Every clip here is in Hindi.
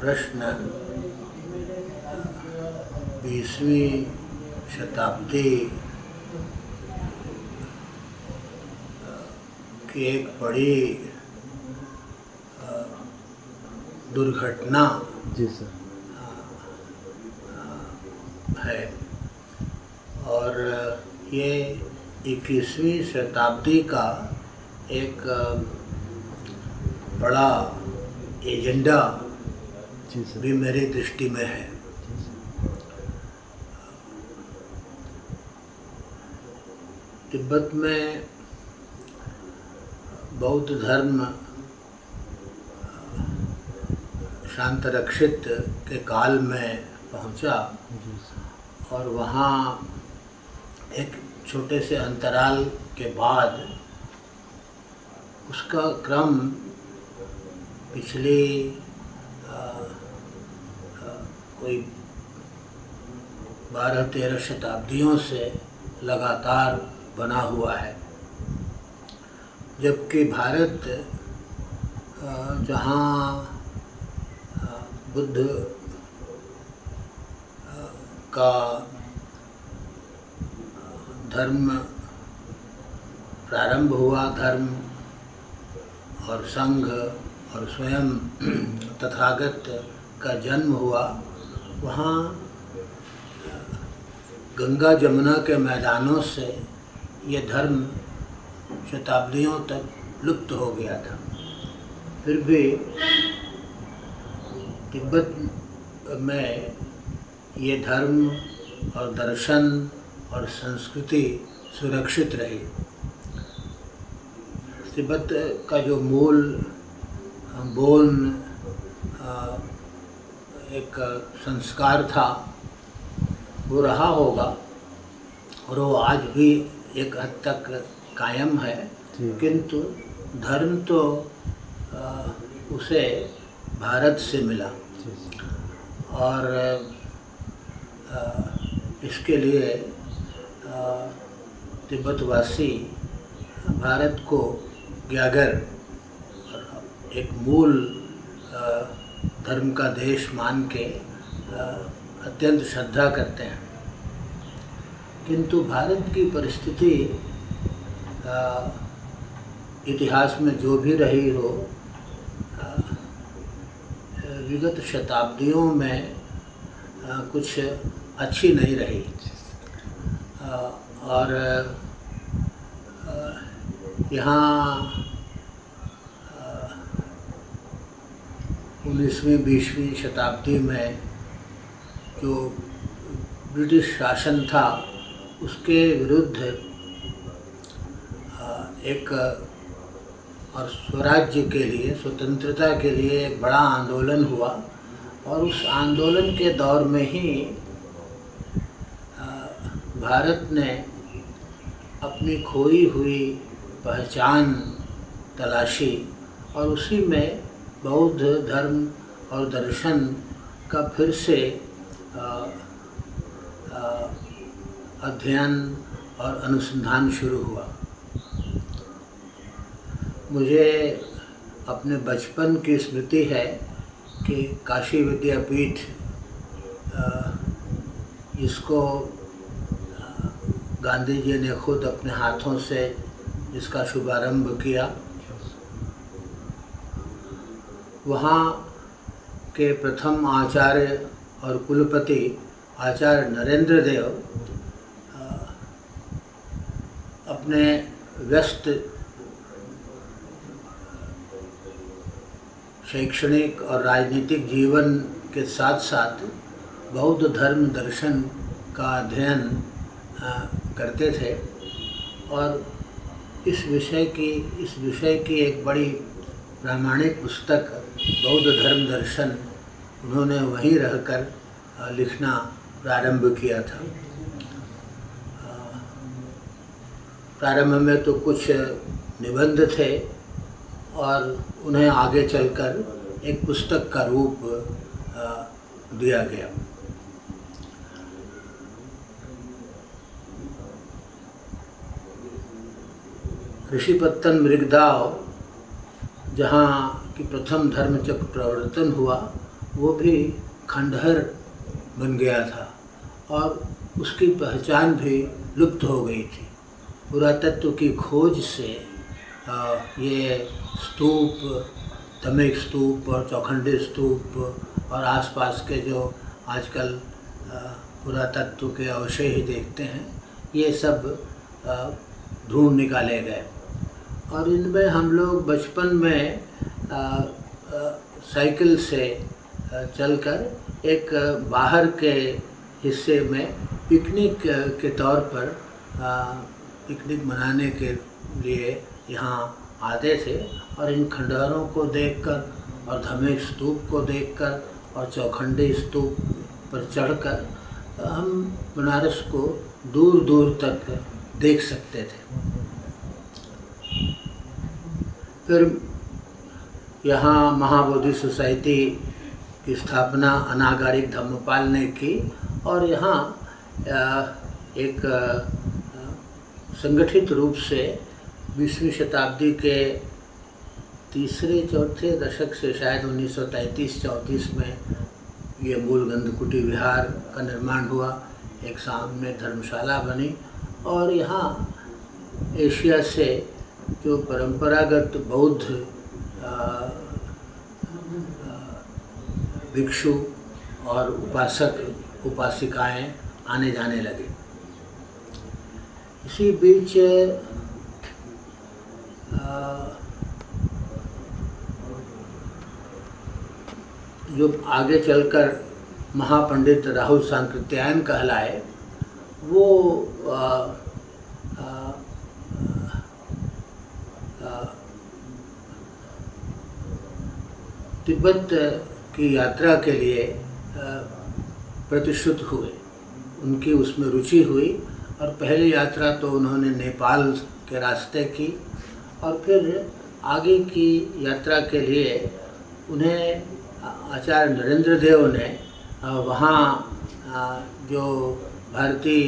प्रश्न 20वीं शताब्दी की एक बड़ी दुर्घटना जी सर है और ये 21वीं शताब्दी का एक बड़ा एजेंडा जी सर भी मेरी दृष्टि में है। तिब्बत में बौद्ध धर्म शांत रक्षित के काल में पहुंचा और वहाँ एक छोटे से अंतराल के बाद उसका क्रम पिछली कोई 12-13 शताब्दियों से लगातार बना हुआ है, जबकि भारत जहाँ बुद्ध का धर्म प्रारंभ हुआ, धर्म और संघ और स्वयं तथागत का जन्म हुआ, वहाँ गंगा जमुना के मैदानों से ये धर्म शताब्दियों तक लुप्त हो गया था। फिर भी तिब्बत में ये धर्म और दर्शन और संस्कृति सुरक्षित रही। तिब्बत का जो मूल बोन एक संस्कार था वो रहा होगा और वो आज भी एक हद तक कायम है, किंतु धर्म तो उसे भारत से मिला और इसके लिए तिब्बतवासी भारत को ग्यागर और एक मूल धर्म का देश मान के अत्यंत श्रद्धा करते हैं। किंतु भारत की परिस्थिति इतिहास में जो भी रही हो, विगत शताब्दियों में कुछ अच्छी नहीं रही और यहाँ 19वीं-20वीं शताब्दी में जो ब्रिटिश शासन था उसके विरुद्ध एक और स्वराज्य के लिए, स्वतंत्रता के लिए एक बड़ा आंदोलन हुआ और उस आंदोलन के दौर में ही भारत ने अपनी खोई हुई पहचान तलाशी और उसी में बौद्ध धर्म और दर्शन का फिर से अध्ययन और अनुसंधान शुरू हुआ। मुझे अपने बचपन की स्मृति है कि काशी विद्यापीठ जिसको गांधी जी ने खुद अपने हाथों से जिसका शुभारंभ किया, वहाँ के प्रथम आचार्य और कुलपति आचार्य नरेंद्र देव अपने व्यस्त शैक्षणिक और राजनीतिक जीवन के साथ साथ बौद्ध धर्म दर्शन का अध्ययन करते थे और इस विषय की एक बड़ी प्रामाणिक पुस्तक बौद्ध धर्म दर्शन उन्होंने वहीं रहकर लिखना प्रारंभ किया था। प्रारंभ में तो कुछ निबंध थे और उन्हें आगे चलकर एक पुस्तक का रूप दिया गया। ऋषिपत्तन मृगदाव जहाँ की प्रथम धर्मचक्र प्रवर्तन हुआ, वो भी खंडहर बन गया था और उसकी पहचान भी लुप्त हो गई थी। पुरातत्व की खोज से ये स्तूप, धमेक स्तूप और चौखंडी स्तूप और आसपास के जो आजकल पुरातत्व के अवशेष ही देखते हैं, ये सब ढूंढ निकाले गए। और इनमें हम लोग बचपन में साइकिल से चलकर एक बाहर के हिस्से में पिकनिक के तौर पर पिकनिक मनाने के लिए यहाँ आते थे और इन खंडहरों को देखकर और धमेक स्तूप को देखकर और चौखंडी स्तूप पर चढ़कर हम बनारस को दूर दूर तक देख सकते थे। फिर यहाँ महाबोधि सोसाइटी की स्थापना अनागारिक धम्मपाल ने की और यहाँ एक संगठित रूप से 20वीं शताब्दी के तीसरे चौथे दशक से शायद 1933-34 में ये मूल गंधकुटी विहार का निर्माण हुआ। एक सामने धर्मशाला बनी और यहाँ एशिया से जो परंपरागत बौद्ध भिक्षु और उपासक उपासिकाएं आने जाने लगे। इसी बीच जो आगे चलकर महापंडित राहुल सांकृत्यायन कहलाए, वो तिब्बत की यात्रा के लिए प्रतिष्ठित हुए। उनकी उसमें रुचि हुई और पहली यात्रा तो उन्होंने नेपाल के रास्ते की और फिर आगे की यात्रा के लिए उन्हें आचार्य नरेंद्र देव ने वहाँ जो भारतीय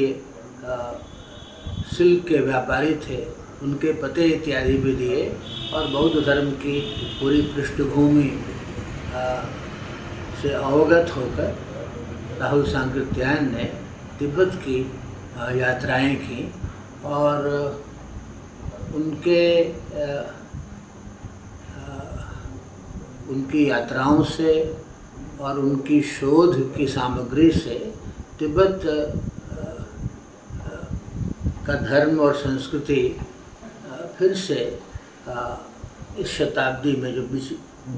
सिल्क के व्यापारी थे उनके पते इत्यादि भी दिए और बौद्ध धर्म की पूरी पृष्ठभूमि से अवगत होकर राहुल सांकृत्यायन ने तिब्बत की यात्राएं की और उनकी यात्राओं से और उनकी शोध की सामग्री से तिब्बत का धर्म और संस्कृति फिर से इस शताब्दी में जो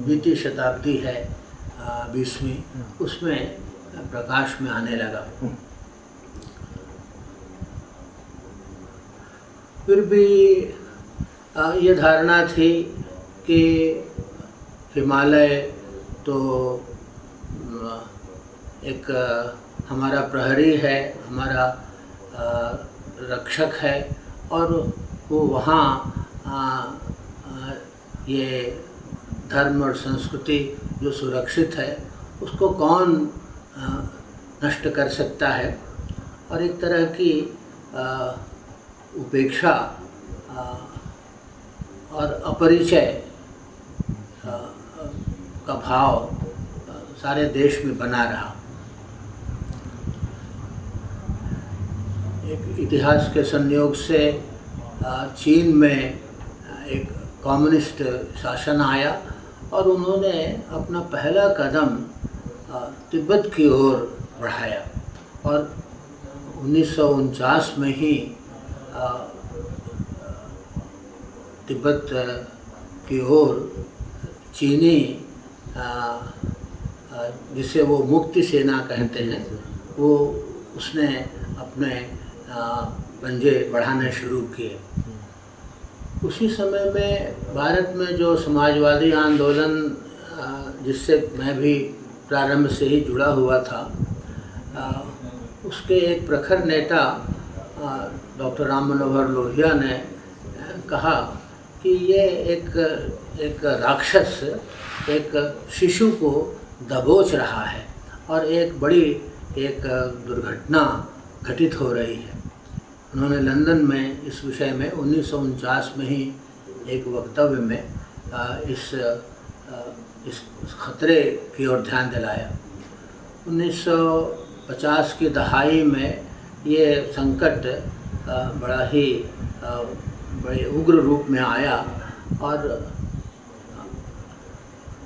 बीती शताब्दी है 20वीं, उसमें प्रकाश में आने लगा। फिर भी ये धारणा थी कि हिमालय तो एक हमारा प्रहरी है, हमारा रक्षक है और वो वहाँ ये धर्म और संस्कृति जो सुरक्षित है उसको कौन नष्ट कर सकता है। और एक तरह की उपेक्षा और अपरिचय का भाव सारे देश में बना रहा। एक इतिहास के संयोग से चीन में एक कम्युनिस्ट शासन आया और उन्होंने अपना पहला कदम तिब्बत की ओर बढ़ाया और 1949 में ही तिब्बत की ओर चीनी जिसे वो मुक्ति सेना कहते हैं, वो उसने अपने पंजे बढ़ाने शुरू किए। उसी समय में भारत में जो समाजवादी आंदोलन जिससे मैं भी प्रारंभ से ही जुड़ा हुआ था, उसके एक प्रखर नेता डॉक्टर राम मनोहर लोहिया ने कहा कि ये एक राक्षस एक शिशु को दबोच रहा है और एक बड़ी दुर्घटना घटित हो रही है। उन्होंने लंदन में इस विषय में 1949 में ही एक वक्तव्य में इस इस खतरे की ओर ध्यान दिलाया। 1950 की दहाई में ये संकट बड़ा ही बड़े उग्र रूप में आया और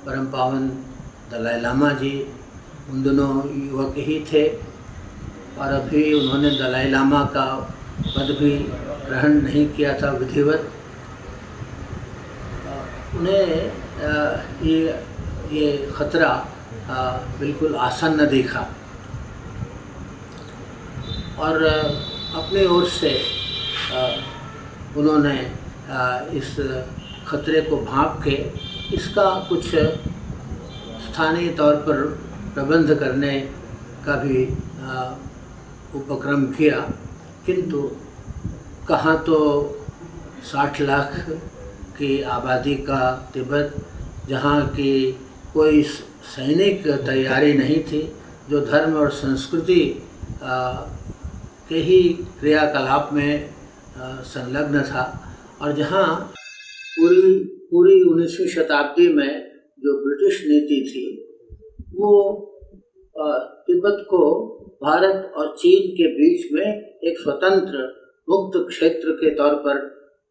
परम पावन दलाई लामा जी उन दिनों युवक ही थे और अभी उन्होंने दलाई लामा का पद भी ग्रहण नहीं किया था विधिवत। उन्हें ये खतरा बिल्कुल आसन्न देखा और अपने ओर से उन्होंने इस खतरे को भांप के इसका कुछ स्थानीय तौर पर प्रबंध करने का भी उपक्रम किया, किंतु कहाँ तो 60 लाख की आबादी का तिब्बत, जहाँ की कोई सैनिक तैयारी नहीं थी, जो धर्म और संस्कृति के ही क्रियाकलाप में संलग्न था, और जहाँ पूरी 19वीं शताब्दी में जो ब्रिटिश नीति थी वो तिब्बत को भारत और चीन के बीच में एक स्वतंत्र मुक्त क्षेत्र के तौर पर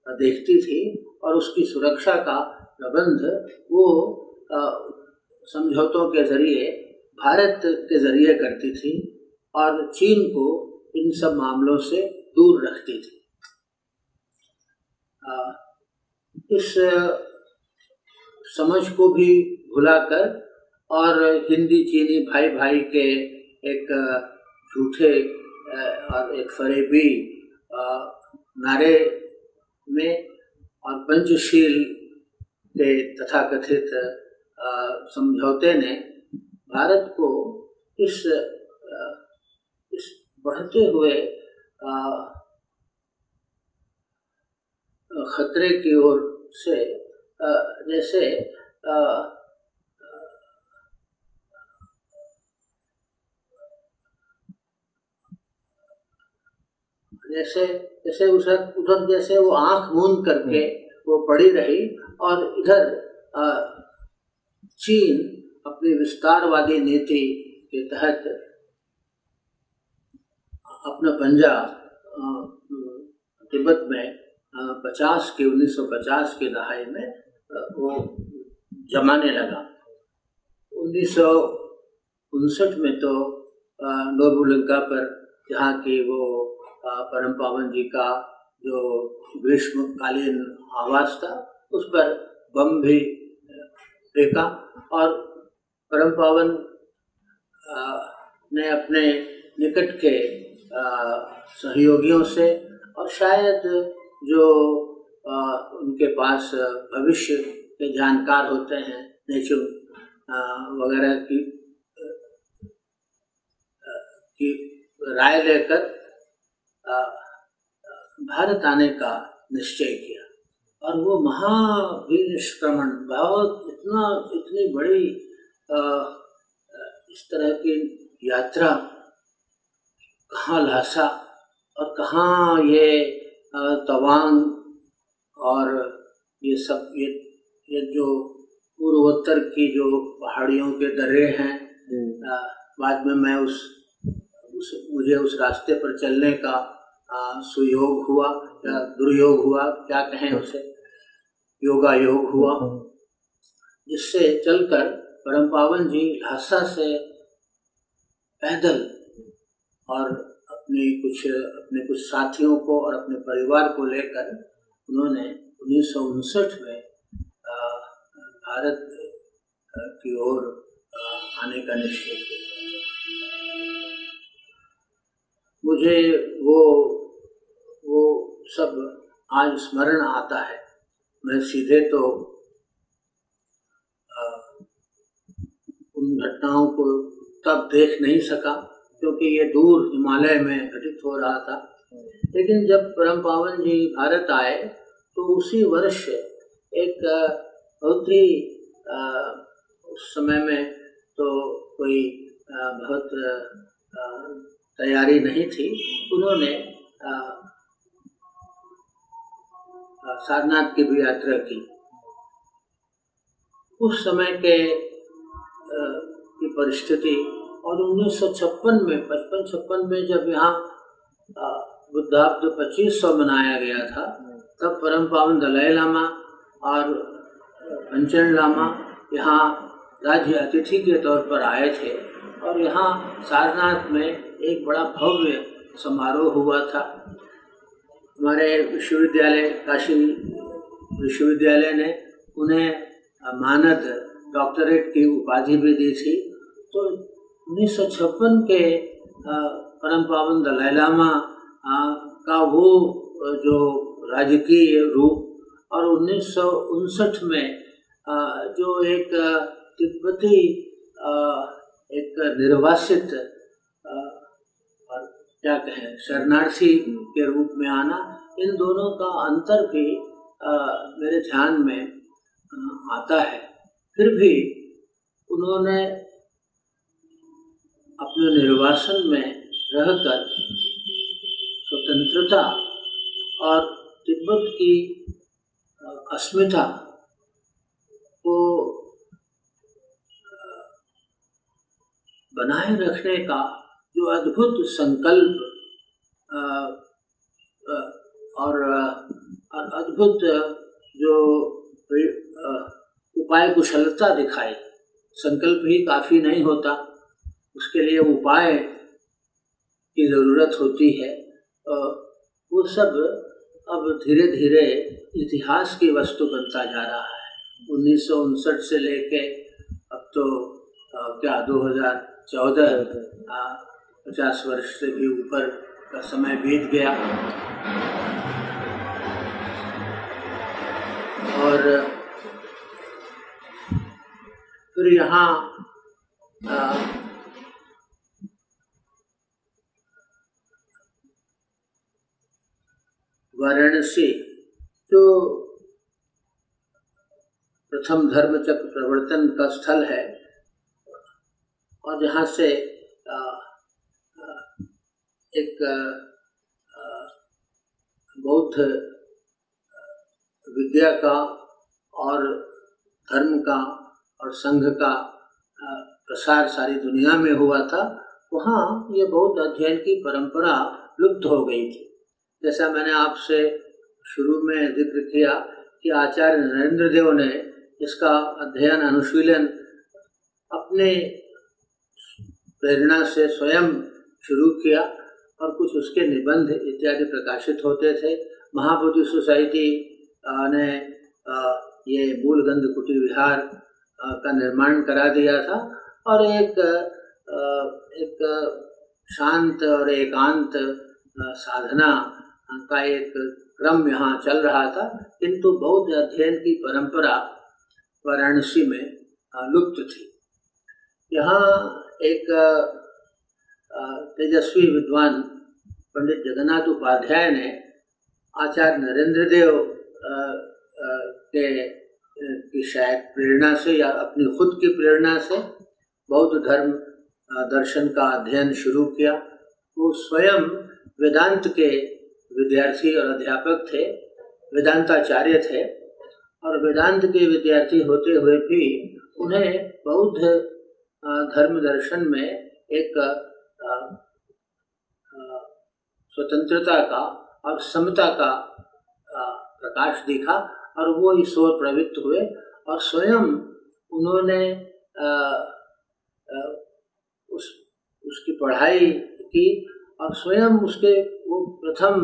देखती थी और उसकी सुरक्षा का प्रबंध वो समझौतों के जरिए भारत के जरिए करती थी और चीन को इन सब मामलों से दूर रखती थी। इस समझ को भी भुलाकर और हिंदी चीनी भाई भाई के एक झूठे और एक फरेबी नारे में और पंचशील के तथाकथित समझौते ने भारत को इस बढ़ते हुए खतरे की ओर से जैसे वो आंख मूंद करके वो पड़ी रही और इधर चीन अपनी विस्तारवादी नीति के तहत अपना पंजा तिब्बत में 1950 के दहाई में वो जमाने लगा। 1959 में तो नोर्बुलिंका पर जहाँ की वो परम पावन जी का जो ग्रीष्मकालीन आवास था उस पर बम भी फेंका और परम पावन ने अपने निकट के सहयोगियों से और शायद जो उनके पास भविष्य के जानकार होते हैं नेचुम वगैरह की राय लेकर भारत आने का निश्चय किया और वो महाविनिष्क्रमण इतनी बड़ी इस तरह की यात्रा कहाँ लासा और कहाँ ये तवांग और ये सब ये जो पूर्वोत्तर की जो पहाड़ियों के दर्रे हैं, बाद में मैं मुझे उस रास्ते पर चलने का सुयोग हुआ या दुर्योग हुआ, क्या कहें उसे, योगा योग हुआ, जिससे चलकर परम पावन जी ल्हासा से पैदल और अपने कुछ साथियों को और अपने परिवार को लेकर उन्होंने 1959 में भारत की ओर आने का निश्चय किया। मुझे वो सब आज स्मरण आता है। मैं सीधे तो उन घटनाओं को तब देख नहीं सका क्योंकि ये दूर हिमालय में घटित हो रहा था, लेकिन जब परम पावन जी भारत आए तो उसी वर्ष एक बहुत ही उस समय में तो कोई बहुत तैयारी नहीं थी, उन्होंने सारनाथ की भी यात्रा की उस समय की परिस्थिति, और 1956 में 55-56 में जब यहाँ बुद्धाब्द 2500 मनाया गया था, तब परम पावन दलाई लामा और पंचन लामा यहाँ राज्य अतिथि के तौर पर आए थे, और यहाँ सारनाथ में एक बड़ा भव्य समारोह हुआ था। हमारे विश्वविद्यालय, काशी विश्वविद्यालय ने उन्हें मानद डॉक्टरेट की उपाधि भी दी थी। तो 1956 के परम पावन दलाई लामा का वो जो राजकीय रूप, और 1959 में जो एक तिब्बती एक निर्वासित और क्या कहें शरणार्थी के रूप में आना, इन दोनों का अंतर भी मेरे ध्यान में आता है। फिर भी उन्होंने अपने निर्वासन में रहकर स्वतंत्रता और तिब्बत की अस्मिता को बनाए रखने का जो अद्भुत संकल्प और अद्भुत जो उपाय कुशलता दिखाई। संकल्प ही काफ़ी नहीं होता, उसके लिए उपाय की ज़रूरत होती है। वो सब अब धीरे धीरे इतिहास की वस्तु बनता जा रहा है। 1959 से लेके अब तो क्या 2014 50 वर्ष से भी ऊपर का समय बीत गया। और फिर यहाँ वाराणसी जो प्रथम धर्मचक्र प्रवर्तन का स्थल है, और जहाँ से एक बौद्ध विद्या का और धर्म का और संघ का प्रसार सारी दुनिया में हुआ था, वहाँ ये बौद्ध अध्ययन की परंपरा लुप्त हो गई थी। जैसा मैंने आपसे शुरू में जिक्र किया कि आचार्य नरेंद्र देव ने इसका अध्ययन अनुशीलन अपने प्रेरणा से स्वयं शुरू किया, और कुछ उसके निबंध इत्यादि प्रकाशित होते थे। महाबोधि सोसाइटी ने ये मूलगंध कुटी विहार का निर्माण करा दिया था, और एक शांत और एकांत साधना का एक क्रम यहाँ चल रहा था, किंतु बौद्ध अध्ययन की परंपरा वाराणसी में लुप्त थी। यहाँ एक तेजस्वी विद्वान पंडित जगन्नाथ उपाध्याय ने आचार्य नरेंद्र देव की शायद प्रेरणा से या अपनी खुद की प्रेरणा से बौद्ध धर्म दर्शन का अध्ययन शुरू किया। वो स्वयं वेदांत के विद्यार्थी और अध्यापक थे, वेदांताचार्य थे, और वेदांत के विद्यार्थी होते हुए भी उन्हें बौद्ध धर्म दर्शन में एक स्वतंत्रता का और समता का प्रकाश दिखा, और वो इस ओर प्रवृत्त हुए, और स्वयं उन्होंने उसकी पढ़ाई की, और स्वयं उसके वो प्रथम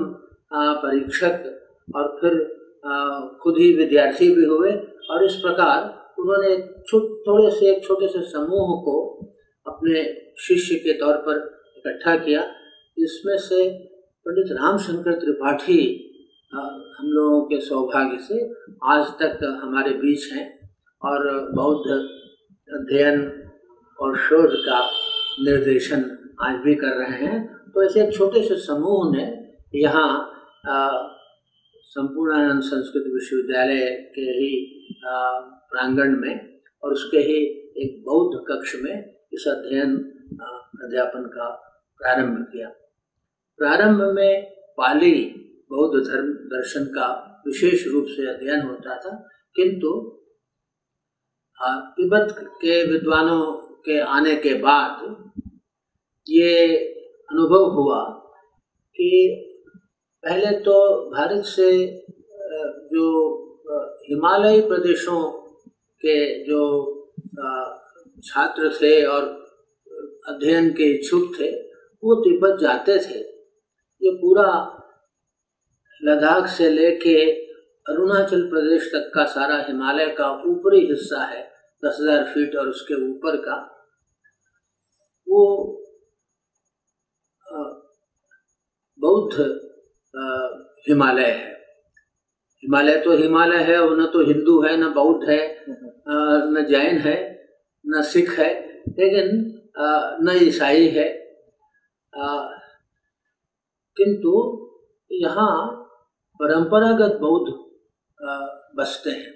परीक्षक और फिर खुद ही विद्यार्थी भी हुए। और इस प्रकार उन्होंने एक छोटे से समूह को अपने शिष्य के तौर पर इकट्ठा किया, जिसमें से पंडित रामशंकर त्रिपाठी हम लोगों के सौभाग्य से आज तक हमारे बीच हैं और बौद्ध अध्ययन और शोध का निर्देशन आज भी कर रहे हैं। तो ऐसे एक छोटे से समूह ने यहाँ संपूर्णानंद संस्कृत विश्वविद्यालय के ही प्रांगण में और उसके ही एक बौद्ध कक्ष में इस अध्यापन का प्रारंभ किया। प्रारंभ में पाली बौद्ध धर्म दर्शन का विशेष रूप से अध्ययन होता था, किंतु तिब्बत के विद्वानों के आने के बाद ये अनुभव हुआ कि पहले तो भारत से जो हिमालयी प्रदेशों के जो छात्र थे और अध्ययन के इच्छुक थे वो तिब्बत जाते थे। ये पूरा लद्दाख से लेके अरुणाचल प्रदेश तक का सारा हिमालय का ऊपरी हिस्सा है, 10,000 फीट और उसके ऊपर का, वो बौद्ध हिमालय है। हिमालय तो हिमालय है, वो न तो हिंदू है, न बौद्ध है, न जैन है, न सिख है, लेकिन न ईसाई है। किंतु यहाँ परंपरागत बौद्ध बसते हैं।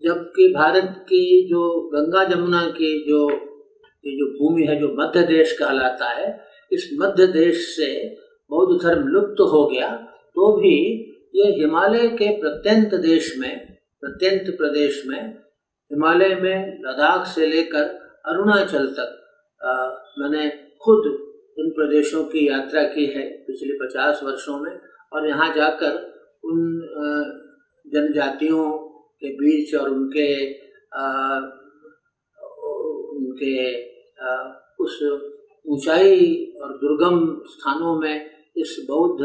जबकि भारत की जो गंगा जमुना की जो भूमि है, जो मध्य देश कहलाता है, इस मध्य देश से बौद्ध धर्म लुप्त हो गया, तो भी ये हिमालय के प्रत्यंत प्रदेश में हिमालय में लद्दाख से लेकर अरुणाचल तक मैंने खुद इन प्रदेशों की यात्रा की है पिछले 50 वर्षों में, और यहाँ जाकर उन जनजातियों के बीच और उनके उस ऊंचाई और दुर्गम स्थानों में इस बौद्ध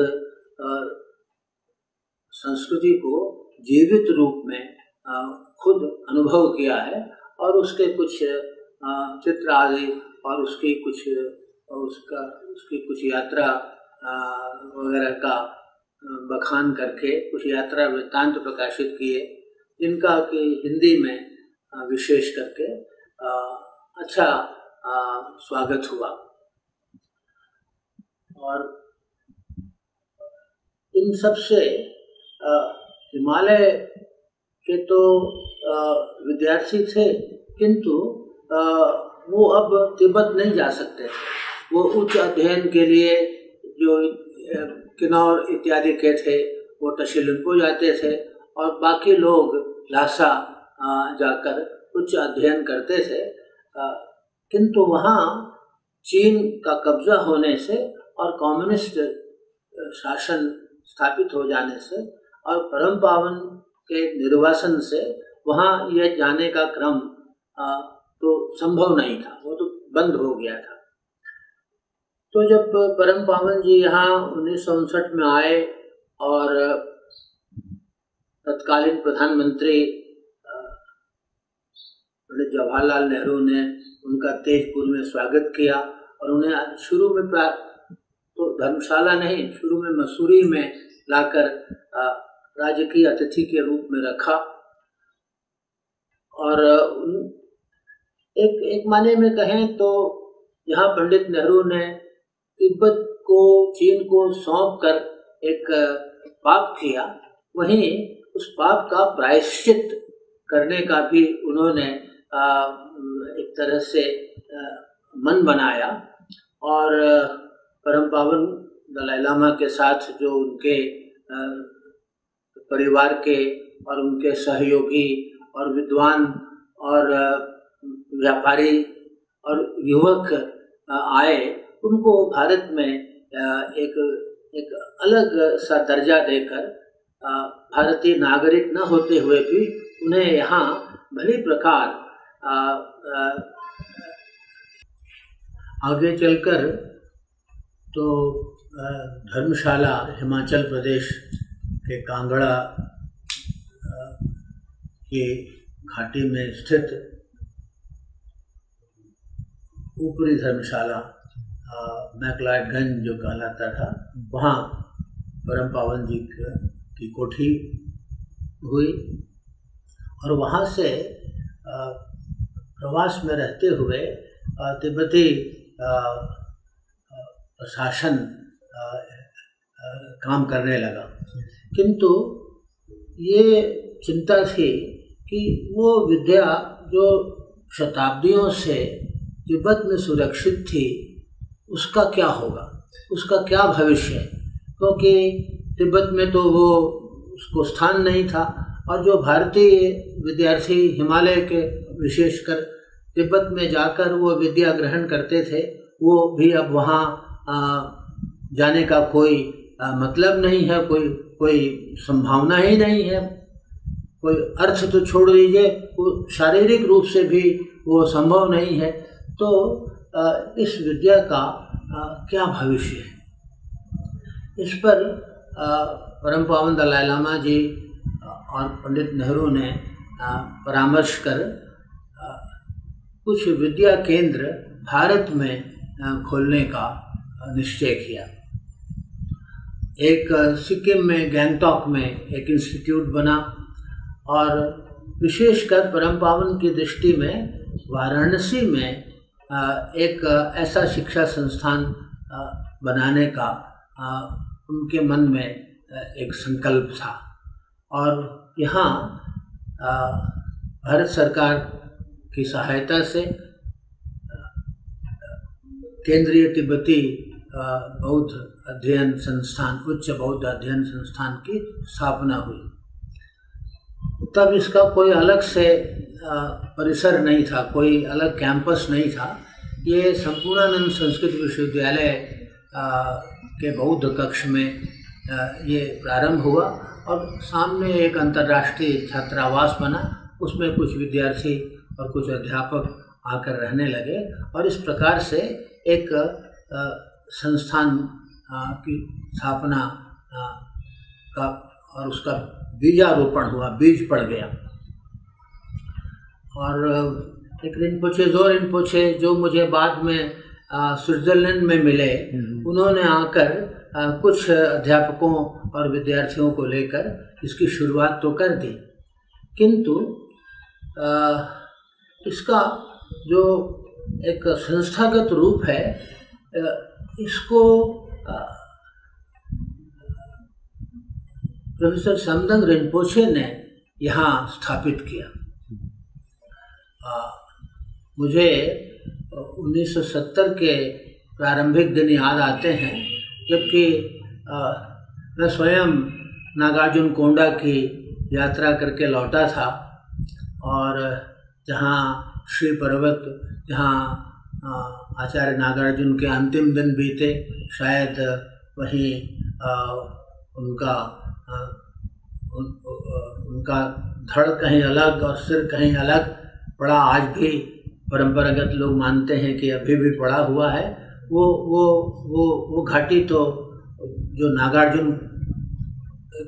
संस्कृति को जीवित रूप में खुद अनुभव किया है, और उसके कुछ चित्र आदि और उसकी कुछ यात्रा वगैरह का बखान करके कुछ यात्रा वृत्तांत प्रकाशित किए, जिनका कि हिंदी में विशेष करके अच्छा स्वागत हुआ। और इन सब से हिमालय के तो विद्यार्थी थे, किंतु वो अब तिब्बत नहीं जा सकते थे। वो उच्च अध्ययन के लिए जो किन्नौर इत्यादि के थे वो तशिलुनको जाते थे, और बाकी लोग ल्हासा जाकर उच्च अध्ययन करते थे। किंतु वहाँ चीन का कब्जा होने से और कम्युनिस्ट शासन स्थापित हो जाने से और परम पावन के निर्वासन से वहाँ यह जाने का क्रम तो संभव नहीं था, वो तो बंद हो गया था। तो जब परम पावन जी यहाँ 1959 में आए और तत्कालीन प्रधानमंत्री पंडित जवाहरलाल नेहरू ने उनका तेजपुर में स्वागत किया, और उन्हें शुरू में तो धर्मशाला नहीं, शुरू में मसूरी में लाकर राजकीय अतिथि के रूप में रखा। और एक माने में कहें तो यहाँ पंडित नेहरू ने तिब्बत को चीन को सौंप कर एक पाप किया, वहीं उस पाप का प्रायश्चित करने का भी उन्होंने एक तरह से मन बनाया। और परम पावन दलाई लामा के साथ जो उनके परिवार के और उनके सहयोगी और विद्वान और व्यापारी और युवक आए, उनको भारत में एक अलग सा दर्जा देकर भारतीय नागरिक न होते हुए भी उन्हें यहाँ भली प्रकार आगे चलकर तो धर्मशाला हिमाचल प्रदेश के कांगड़ा की घाटी में स्थित ऊपरी धर्मशाला मैकलॉडगंज जो कहलाता था, वहाँ परम पावन जी की कोठी हुई। और वहाँ से प्रवास में रहते हुए तिब्बती प्रशासन काम करने लगा। किंतु ये चिंता थी कि वो विद्या जो शताब्दियों से तिब्बत में सुरक्षित थी, उसका क्या होगा, उसका क्या भविष्य है, क्योंकि तिब्बत में तो वो उसको स्थान नहीं था। और जो भारतीय विद्यार्थी हिमालय के विशेषकर तिब्बत में जाकर वो विद्या ग्रहण करते थे, वो भी अब वहाँ जाने का कोई मतलब नहीं है, कोई संभावना ही नहीं है, कोई अर्थ तो छोड़ दीजिए, वो शारीरिक रूप से भी वो संभव नहीं है। तो इस विद्या का क्या भविष्य है, इस पर परम पावन दलाई लामा जी और पंडित नेहरू ने परामर्श कर कुछ विद्या केंद्र भारत में खोलने का निश्चय किया। एक सिक्किम में गैंगटॉक में एक इंस्टीट्यूट बना और विशेषकर परम पावन की दृष्टि में वाराणसी में एक ऐसा शिक्षा संस्थान बनाने का उनके मन में एक संकल्प था। और यहाँ भारत सरकार की सहायता से केंद्रीय तिब्बती बौद्ध अध्ययन संस्थान, उच्च बौद्ध अध्ययन संस्थान की स्थापना हुई। तब इसका कोई अलग से परिसर नहीं था, कोई अलग कैंपस नहीं था। ये संपूर्णानंद संस्कृत विश्वविद्यालय के बौद्ध कक्ष में ये प्रारंभ हुआ और सामने एक अंतर्राष्ट्रीय छात्रावास बना, उसमें कुछ विद्यार्थी और कुछ अध्यापक आकर रहने लगे और इस प्रकार से एक संस्थान की स्थापना का और उसका बीजारोपण हुआ, बीज पड़ गया। और एक रिनपोचे, दो रिनपोचे जो मुझे बाद में स्विट्जरलैंड में मिले, उन्होंने आकर कुछ अध्यापकों और विद्यार्थियों को लेकर इसकी शुरुआत तो कर दी, किंतु इसका जो एक संस्थागत रूप है इसको प्रोफेसर समदंग रिनपोचे ने यहाँ स्थापित किया। मुझे 1970 के प्रारंभिक दिन याद आते हैं, जबकि मैं स्वयं नागार्जुन कोंडा की यात्रा करके लौटा था और जहाँ श्री पर्वत, जहाँ आचार्य नागार्जुन के अंतिम दिन बीते, शायद वहीं उनका धड़ कहीं अलग और सिर कहीं अलग पड़ा। आज भी परंपरागत लोग मानते हैं कि अभी भी पड़ा हुआ है। वो घाटी तो जो नागार्जुन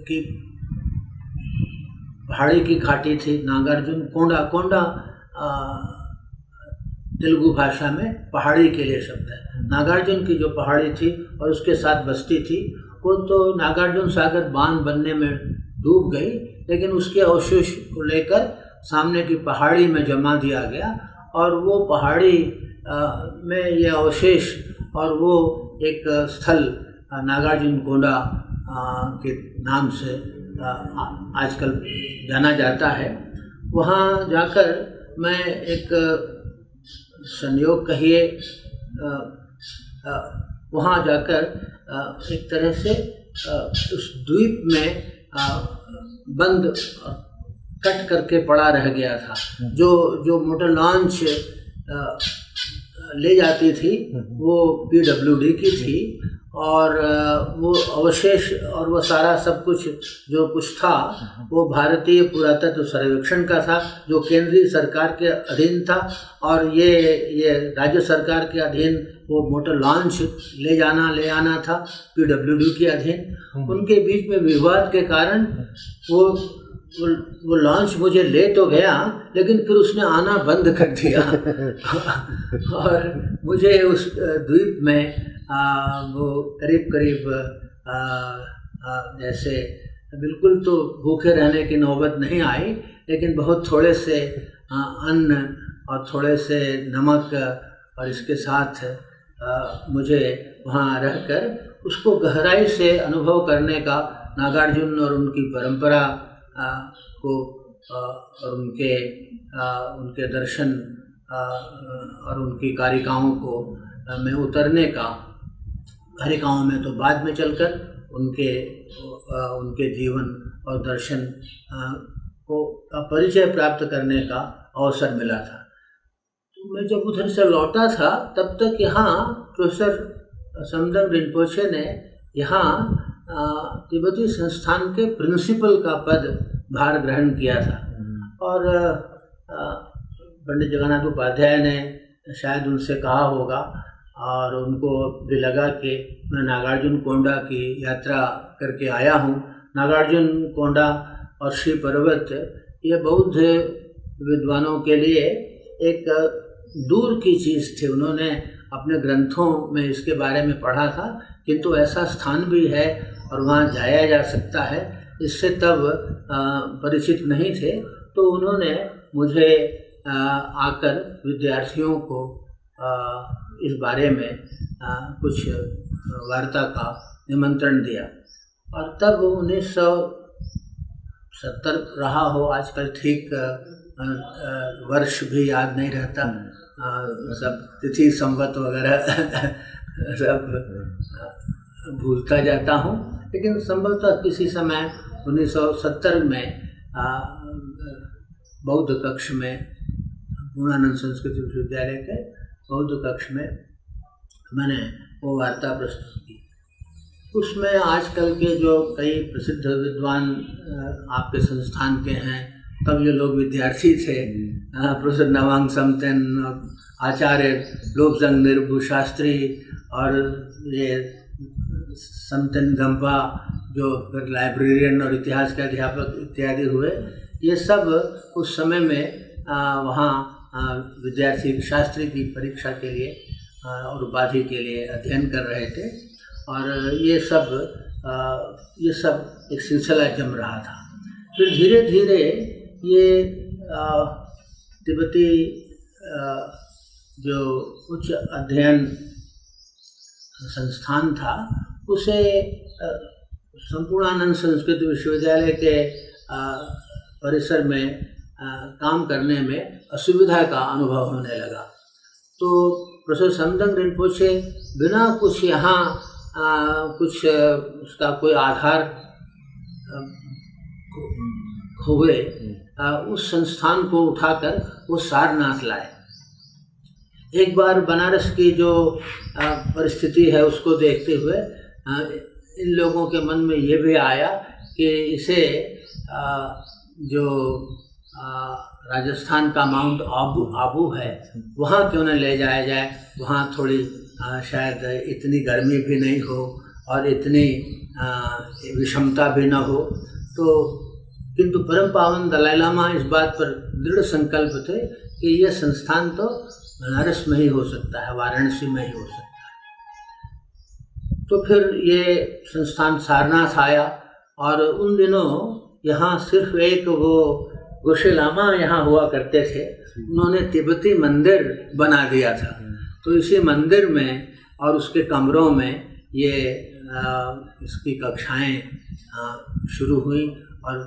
की पहाड़ी की घाटी थी, नागार्जुन कोंडा तेलुगु भाषा में पहाड़ी के लिए शब्द है। नागार्जुन की जो पहाड़ी थी और उसके साथ बस्ती थी, वो तो नागार्जुन सागर बांध बनने में डूब गई, लेकिन उसके अवशेष को लेकर सामने की पहाड़ी में जमा दिया गया और वो पहाड़ी में ये अवशेष और वो एक स्थल नागार्जुन कोंडा के नाम से आजकल जाना जाता है। वहाँ जाकर मैं एक संयोग कहिए, वहाँ जाकर एक तरह से उस द्वीप में बंद कट करके पड़ा रह गया था। जो मोटर लॉन्च ले जाती थी वो PWD की थी और वो अवशेष और वो सारा सब कुछ जो कुछ था वो भारतीय पुरातत्व सर्वेक्षण का था, जो केंद्रीय सरकार के अधीन था, और ये राज्य सरकार के अधीन वो मोटर लॉन्च ले आना था PWD के अधीन। उनके बीच में विवाद के कारण वो लॉन्च मुझे ले तो गया, लेकिन फिर उसने आना बंद कर दिया और मुझे उस द्वीप में वो करीब जैसे बिल्कुल तो भूखे रहने की नौबत नहीं आई, लेकिन बहुत थोड़े से अन्न और थोड़े से नमक और इसके साथ मुझे वहाँ रहकर उसको गहराई से अनुभव करने का, नागार्जुन और उनकी परंपरा को और उनके दर्शन और उनकी कारिकाओं को में उतरने का, कारिकाओं में तो बाद में चलकर उनके जीवन और दर्शन का परिचय प्राप्त करने का अवसर मिला था। तो मैं जब उधर से लौटा था तब तक यहाँ प्रोफेसर समदंग रिम्पोछे ने यहाँ तिब्बती संस्थान के प्रिंसिपल का पद भार ग्रहण किया था। और पंडित जगन्नाथ उपाध्याय ने शायद उनसे कहा होगा और उनको भी लगा कि मैं नागार्जुन कोंडा की यात्रा करके आया हूँ। नागार्जुन कोंडा और श्री पर्वत ये बौद्ध विद्वानों के लिए एक दूर की चीज़ थी। उन्होंने अपने ग्रंथों में इसके बारे में पढ़ा था, किंतु ऐसा स्थान भी है और वहाँ जाया जा सकता है, इससे तब परिचित नहीं थे। तो उन्होंने मुझे आकर विद्यार्थियों को इस बारे में कुछ वार्ता का निमंत्रण दिया। और तब 1970 रहा हो, आजकल ठीक वर्ष भी याद नहीं रहता, सब तिथि संवत वगैरह सब भूलता जाता हूँ। लेकिन संभवतः किसी समय 1970 में बौद्ध कक्ष में, पूर्णानंद संस्कृत विश्वविद्यालय के बौद्ध कक्ष में मैंने वो वार्ता प्रस्तुत की। उसमें आजकल के जो कई प्रसिद्ध विद्वान आपके संस्थान के हैं, तब ये लोग विद्यार्थी थे, प्रोफेसर नवांग समतेन, आचार्य लोकजंग निर्भु शास्त्री और ये समतेन गंपा जो फिर लाइब्रेरियन और इतिहास के अध्यापक इत्यादि हुए, ये सब उस समय में वहाँ विद्यार्थी शास्त्री की परीक्षा के लिए और उपाधि के लिए अध्ययन कर रहे थे। और ये सब एक सिलसिला जम रहा था। फिर धीरे धीरे ये तिब्बती जो उच्च अध्ययन संस्थान था, उसे संपूर्णानंद संस्कृत विश्वविद्यालय के परिसर में काम करने में असुविधा का अनुभव होने लगा। तो प्रोफेसर समदंग रिम्पोछे बिना कुछ यहाँ कुछ उसका कोई आधार हुए उस संस्थान को उठाकर वो सारनाथ लाए। एक बार बनारस की जो परिस्थिति है उसको देखते हुए इन लोगों के मन में ये भी आया कि इसे जो राजस्थान का माउंट आबू है वहाँ क्यों न ले जाया जाए। वहाँ थोड़ी शायद इतनी गर्मी भी नहीं हो और इतनी विषमता भी न हो। तो किंतु परम पावन दलाई लामा इस बात पर दृढ़ संकल्प थे कि यह संस्थान तो बनारस में ही हो सकता है, वाराणसी में ही हो सकता है। तो फिर ये संस्थान सारनाथ आया और उन दिनों यहाँ सिर्फ एक वो गोशे लामा यहाँ हुआ करते थे, उन्होंने तिब्बती मंदिर बना दिया था। तो इसी मंदिर में और उसके कमरों में ये इसकी कक्षाएं शुरू हुई और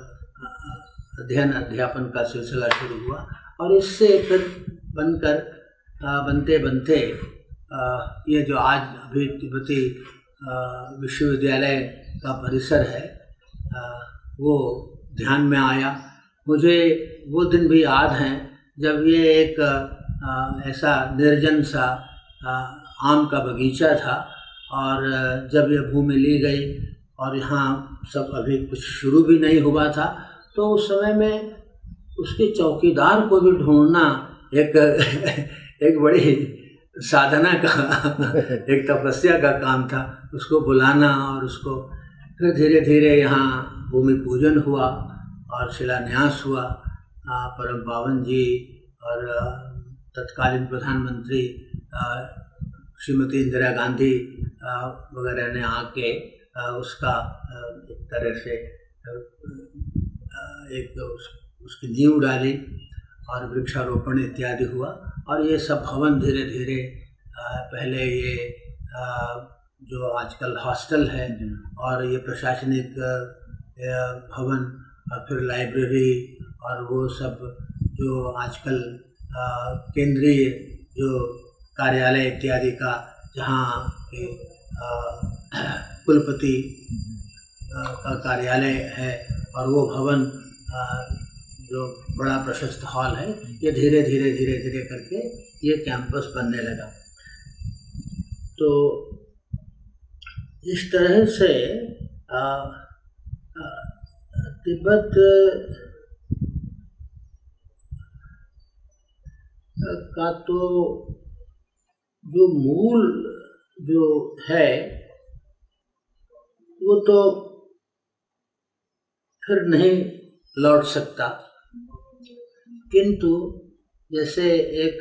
अध्ययन अध्यापन का सिलसिला शुरू हुआ। और इससे फिर बनते बनते ये जो आज अभी तिब्बती विश्वविद्यालय का परिसर है वो ध्यान में आया। मुझे वो दिन भी याद हैं जब ये एक ऐसा निर्जन सा आम का बगीचा था और जब ये भूमि ली गई और यहाँ सब अभी कुछ शुरू भी नहीं हुआ था, तो उस समय में उसके चौकीदार को भी ढूंढना एक बड़ी साधना का एक तपस्या का काम था। उसको बुलाना और उसको फिर धीरे धीरे यहाँ भूमि पूजन हुआ और शिलान्यास हुआ। परम पावन जी और तत्कालीन प्रधानमंत्री श्रीमती इंदिरा गांधी वगैरह ने आके उसका एक तरह से उसकी नींव डाली और वृक्षारोपण इत्यादि हुआ। और ये सब भवन धीरे धीरे पहले ये जो आजकल हॉस्टल है और ये प्रशासनिक भवन और फिर लाइब्रेरी और वो सब जो आजकल केंद्रीय जो कार्यालय इत्यादि का जहाँ कुलपति का कार्यालय है और वो भवन जो बड़ा प्रशस्त हॉल है, ये धीरे धीरे धीरे धीरे करके ये कैंपस बनने लगा। तो इस तरह से तिब्बत का तो जो मूल जो है वो तो फिर नहीं लौट सकता, किंतु जैसे एक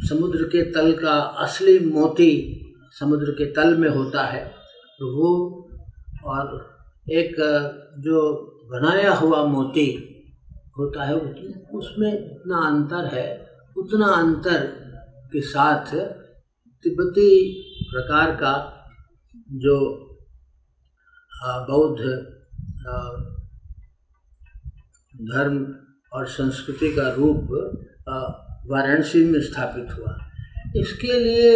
समुद्र के तल का असली मोती समुद्र के तल में होता है, वो और एक जो बनाया हुआ मोती होता है उसमें इतना अंतर है। उतना अंतर के साथ तिब्बती प्रकार का जो बौद्ध धर्म और संस्कृति का रूप वाराणसी में स्थापित हुआ। इसके लिए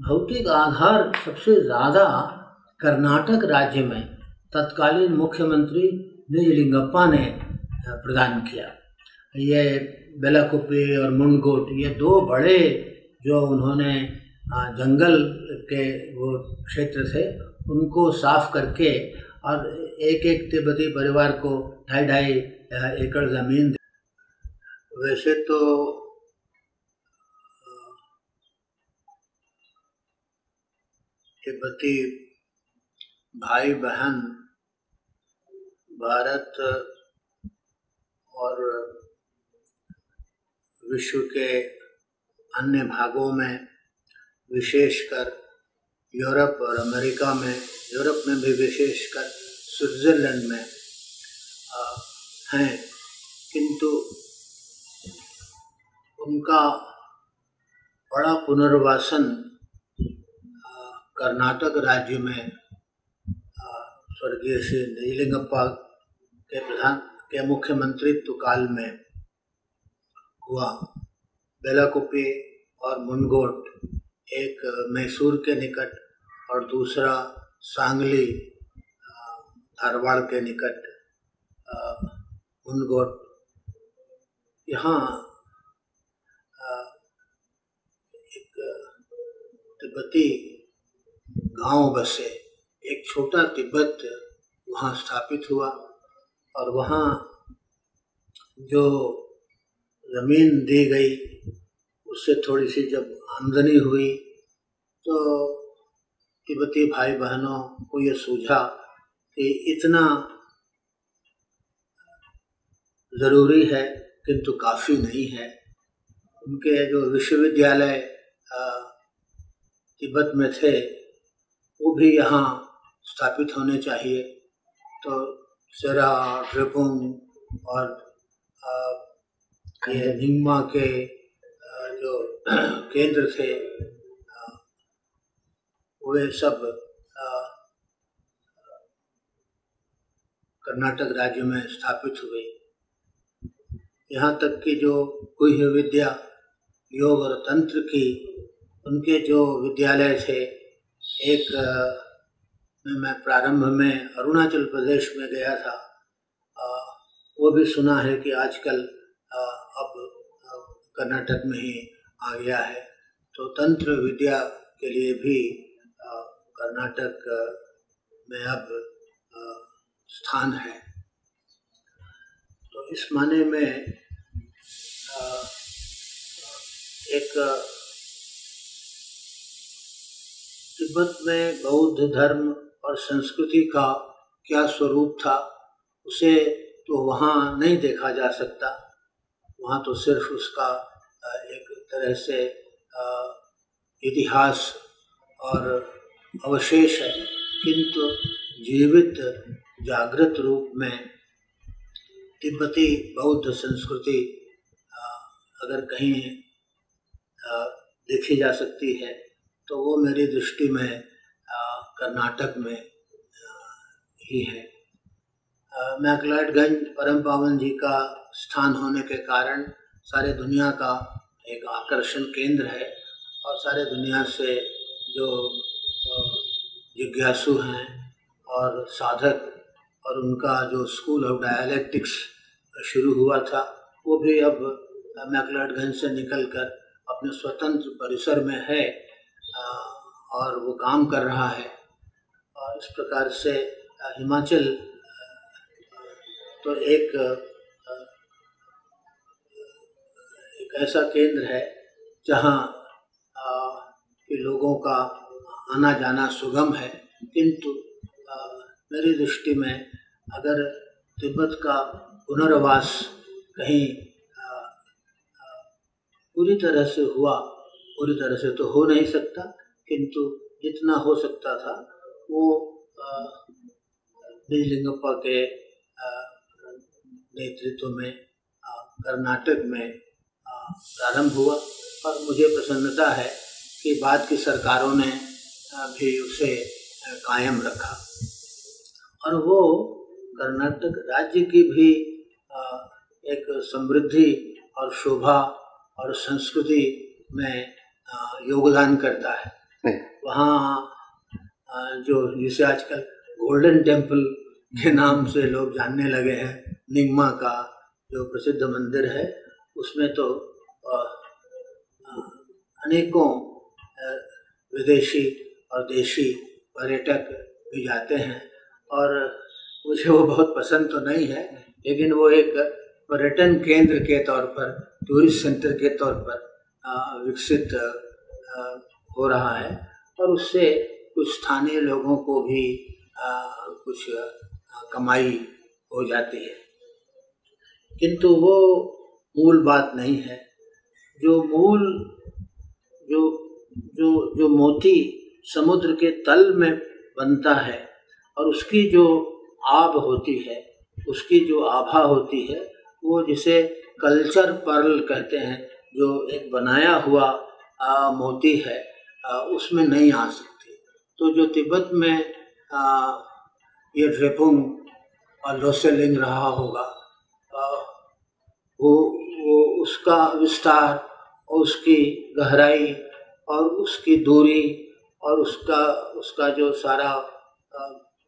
भौतिक आधार सबसे ज़्यादा कर्नाटक राज्य में तत्कालीन मुख्यमंत्री निजलिंगप्पा ने प्रदान किया। ये बेलाकुप्पी और मुनगोट, ये दो बड़े जो उन्होंने जंगल के वो क्षेत्र थे उनको साफ करके और एक एक तिब्बती परिवार को 2.5 एकड़ ज़मीन। वैसे तो तिब्बती भाई बहन भारत और विश्व के अन्य भागों में, विशेषकर यूरोप और अमेरिका में, यूरोप में भी विशेषकर स्विट्ज़रलैंड में हैं, किंतु उनका बड़ा पुनर्वासन कर्नाटक राज्य में स्वर्गीय श्री निजलिंगप्पा के मुख्यमंत्रित्व काल में हुआ। बेलाकुप्पी और मुनगोट, एक मैसूर के निकट और दूसरा सांगली धारवाड़ के निकट मुनगोट, यहाँ एक तिब्बती गांव बसे। एक छोटा तिब्बत वहाँ स्थापित हुआ और वहाँ जो ज़मीन दी गई उससे थोड़ी सी जब आमदनी हुई तो तिब्बती भाई बहनों को ये सूझा कि इतना ज़रूरी है किंतु काफ़ी नहीं है। उनके जो विश्वविद्यालय तिब्बत में थे वो भी यहाँ स्थापित होने चाहिए। तो सेरा, ड्रेपुंग और ये निंगमा के जो केंद्र थे वे सब कर्नाटक राज्य में स्थापित हुए। यहाँ तक कि जो गुह्य विद्या, योग और तंत्र की उनके जो विद्यालय थे, एक मैं प्रारंभ में अरुणाचल प्रदेश में गया था, वो भी सुना है कि आजकल अब कर्नाटक में ही आ गया है। तो तंत्र विद्या के लिए भी कर्नाटक में अब स्थान है। तो इस माने में एक तिब्बत में बौद्ध धर्म और संस्कृति का क्या स्वरूप था उसे तो वहाँ नहीं देखा जा सकता। वहाँ तो सिर्फ उसका एक तरह से इतिहास और अवशेष है, किंतु जीवित जागृत रूप में तिब्बती बौद्ध संस्कृति अगर कहीं देखी जा सकती है तो वो मेरी दृष्टि में कर्नाटक में ही है। मैक्लोडगंज परम पावन जी का स्थान होने के कारण सारे दुनिया का एक आकर्षण केंद्र है और सारे दुनिया से जो जिज्ञासु हैं और साधक और उनका जो स्कूल ऑफ डायलैक्टिक्स शुरू हुआ था वो भी अब मैक्लोडगंज से निकलकर अपने स्वतंत्र परिसर में है और वो काम कर रहा है। और इस प्रकार से हिमाचल तो एक ऐसा केंद्र है जहाँ कि लोगों का आना जाना सुगम है, किंतु मेरी दृष्टि में अगर तिब्बत का पुनर्वास कहीं पूरी तरह से हुआ, पूरी तरह से तो हो नहीं सकता, किंतु जितना हो सकता था वो निजलिंगप्पा के नेतृत्व में कर्नाटक में प्रारंभ हुआ। और मुझे प्रसन्नता है कि बाद की सरकारों ने भी उसे कायम रखा और वो कर्नाटक राज्य की भी एक समृद्धि और शोभा और संस्कृति में योगदान करता है। वहाँ जो जिसे आजकल गोल्डन टेम्पल के नाम से लोग जानने लगे हैं, निगमा का जो प्रसिद्ध मंदिर है, उसमें तो अनेकों विदेशी और देशी पर्यटक भी जाते हैं और मुझे वो बहुत पसंद तो नहीं है, लेकिन वो एक पर्यटन केंद्र के तौर पर, टूरिस्ट सेंटर के तौर पर विकसित हो रहा है और उससे कुछ स्थानीय लोगों को भी कुछ कमाई हो जाती है, किंतु वो मूल बात नहीं है। जो मूल जो मोती समुद्र के तल में बनता है और उसकी जो आभ होती है, उसकी जो आभा होती है, वो जिसे कल्चर पर्ल कहते हैं, जो एक बनाया हुआ मोती है, उसमें नहीं आ सकती। तो जो तिब्बत में ये ड्रेपुंग और लोसेलिंग रहा होगा, वो उसका विस्तार और उसकी गहराई और उसकी दूरी और उसका जो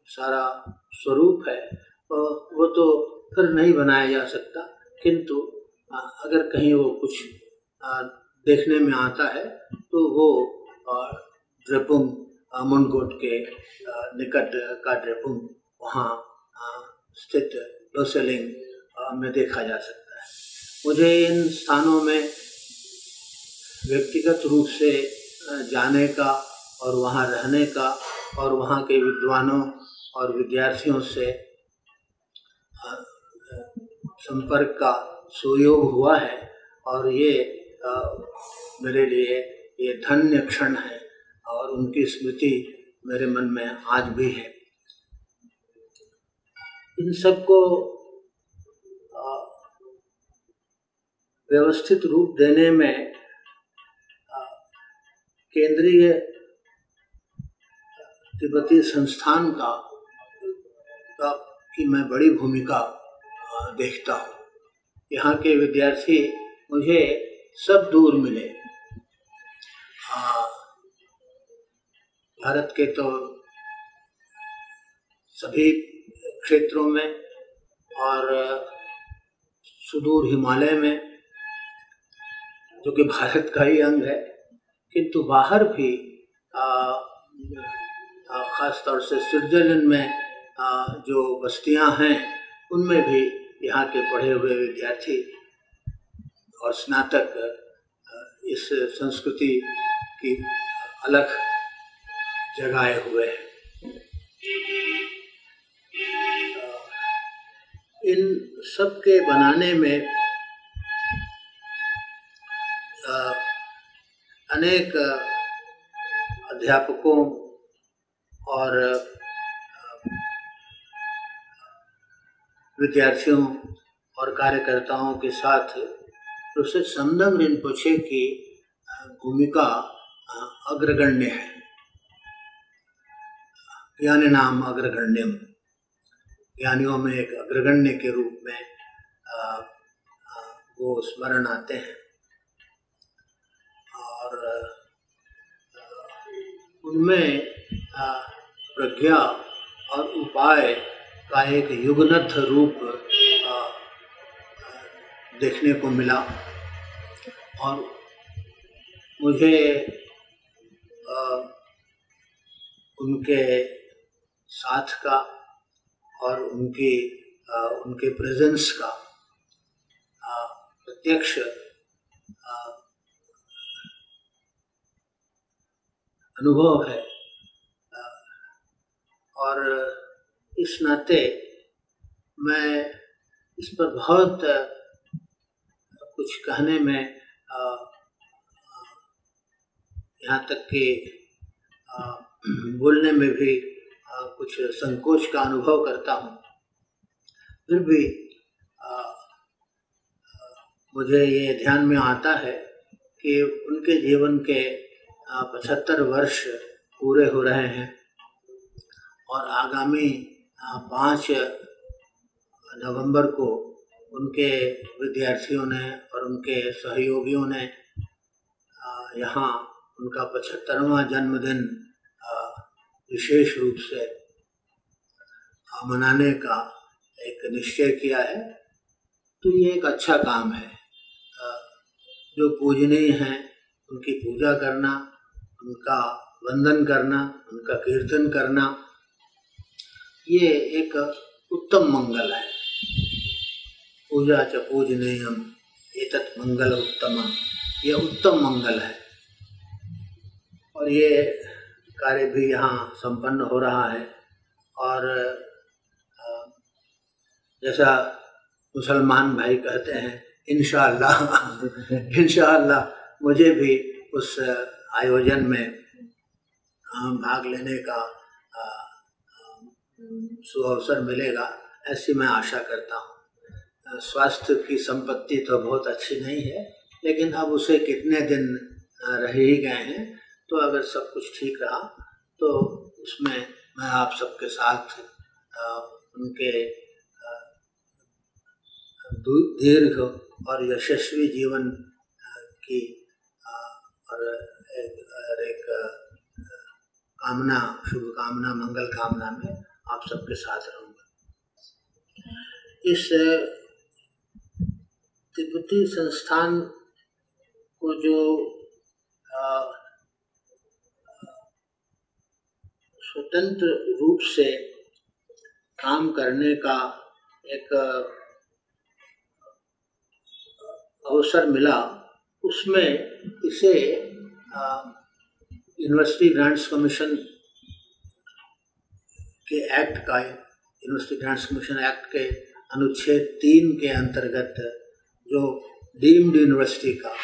सारा स्वरूप है, वो तो फिर नहीं बनाया जा सकता, किंतु अगर कहीं वो कुछ देखने में आता है तो वो ड्रेपुंग मुनकोट के निकट का ड्रेपुंग वहाँ स्थित लोसेलिंग में देखा जा सकता है। मुझे इन स्थानों में व्यक्तिगत रूप से जाने का और वहाँ रहने का और वहाँ के विद्वानों और विद्यार्थियों से संपर्क का सुयोग हुआ है और ये मेरे लिए ये धन्य क्षण है और उनकी स्मृति मेरे मन में आज भी है। इन सबको व्यवस्थित रूप देने में केंद्रीय तिब्बती संस्थान की मैं बड़ी भूमिका देखता हूँ। यहाँ के विद्यार्थी मुझे सब दूर मिले, भारत के तो सभी क्षेत्रों में और सुदूर हिमालय में, जो कि भारत का ही अंग है, किंतु बाहर भी खास तौर से स्विट्जरलैंड में जो बस्तियां हैं, उनमें भी यहाँ के पढ़े हुए विद्यार्थी और स्नातक इस संस्कृति की अलग जगाए हुए हैं। इन सब के बनाने में अनेक अध्यापकों और विद्यार्थियों और कार्यकर्ताओं के साथ प्रोफेसर समदम रिनपोचे की भूमिका अग्रगण्य है। ज्ञानी नाम अग्रगण्यम, ज्ञानियों में एक अग्रगण्य के रूप में वो स्मरण आते हैं और उनमें प्रज्ञा और उपाय का एक युगनथ रूप देखने को मिला और मुझे उनके साथ का और उनके प्रेजेंस का प्रत्यक्ष अनुभव है और इस नाते मैं इस पर बहुत कुछ कहने में यहाँ तक कि बोलने में भी कुछ संकोच का अनुभव करता हूँ। फिर भी मुझे ये ध्यान में आता है कि उनके जीवन के 75 वर्ष पूरे हो रहे हैं और आगामी 5 नवंबर को उनके विद्यार्थियों ने और उनके सहयोगियों ने यहाँ उनका 75वां जन्मदिन विशेष रूप से मनाने का एक निश्चय किया है। तो ये एक अच्छा काम है। जो पूजनीय हैं उनकी पूजा करना, उनका वंदन करना, उनका कीर्तन करना, ये एक उत्तम मंगल है। पूजा च पूजनीयम एतत् मंगल उत्तमम, ये उत्तम मंगल है और ये कार्य भी यहाँ संपन्न हो रहा है। और जैसा मुसलमान भाई कहते हैं इंशाअल्लाह इंशाअल्लाह मुझे भी उस आयोजन में भाग लेने का सुअवसर मिलेगा, ऐसी मैं आशा करता हूँ। स्वास्थ्य की संपत्ति तो बहुत अच्छी नहीं है, लेकिन अब उसे कितने दिन रह ही गए हैं, तो अगर सब कुछ ठीक रहा तो उसमें मैं आप सबके साथ उनके दीर्घ और यशस्वी जीवन की और एक कामना, शुभकामना, मंगल कामना में आप सबके साथ रहूँगा। इस तिब्बती संस्थान को जो स्वतंत्र रूप से काम करने का एक अवसर मिला, उसमें इसे यूनिवर्सिटी ग्रांट्स कमीशन के एक्ट का, यूनिवर्सिटी ग्रांट्स कमीशन एक्ट के अनुच्छेद 3 के अंतर्गत जो डीम्ड यूनिवर्सिटी का